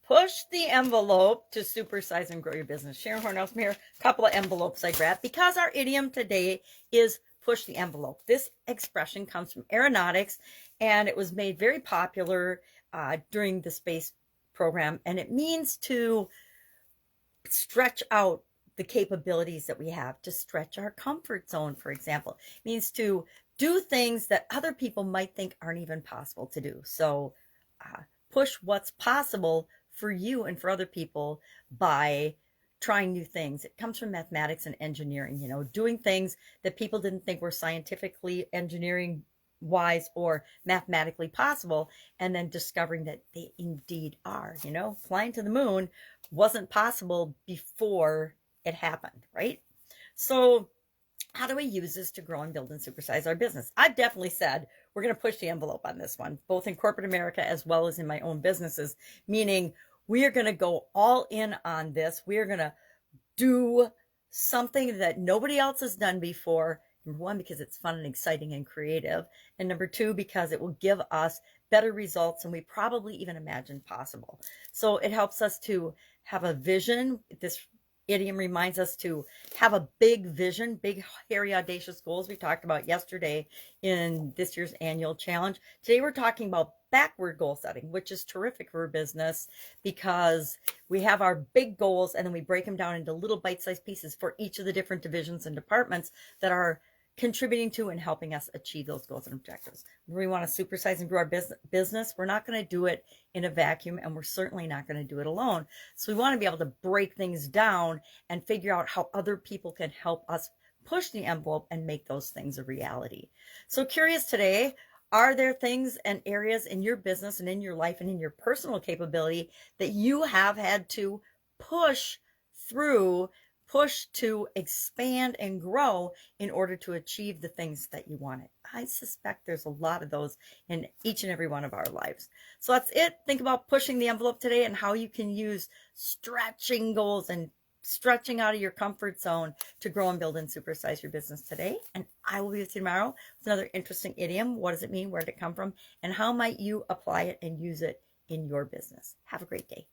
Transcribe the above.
Push the envelope to supersize and grow your business. Sharon Horne-Ellstrom here. A couple of envelopes I grabbed because our idiom today is push the envelope. This expression comes from aeronautics and it was made very popular during the space program, and it means to stretch out the capabilities that we have, to stretch our comfort zone, for example. It means to do things that other people might think aren't even possible to do. So push what's possible for you and for other people by trying new things. It comes from mathematics and engineering, doing things that people didn't think were scientifically engineering wise or mathematically possible, and then discovering that they indeed are. Flying to the moon wasn't possible before it happened, right? So how do we use this to grow and build and supersize our business? I've definitely said we're going to push the envelope on this one, both in corporate America as well as in my own businesses, meaning we are going to go all in on this. We are going to do something that nobody else has done before. Number one, because it's fun and exciting and creative. And number two, because it will give us better results than we probably even imagined possible. So it helps us to have a vision. This idiom reminds us to have a big vision, big, hairy, audacious goals we talked about yesterday in this year's annual challenge. Today we're talking about backward goal setting, which is terrific for business because we have our big goals and then we break them down into little bite-sized pieces for each of the different divisions and departments that are contributing to and helping us achieve those goals and objectives. When we want to supersize and grow our business, we're not going to do it in a vacuum, and we're certainly not going to do it alone. So we want to be able to break things down and figure out how other people can help us push the envelope and make those things a reality. So curious today, are there things and areas in your business and in your life and in your personal capability that you have had to push through, push to expand and grow in order to achieve the things that you wanted? I suspect there's a lot of those in each and every one of our lives. So that's it. Think about pushing the envelope today and how you can use stretching goals and stretching out of your comfort zone to grow and build and supersize your business today. And I will be with you tomorrow with another interesting idiom. What does it mean? Where did it come from? And how might you apply it and use it in your business? Have a great day.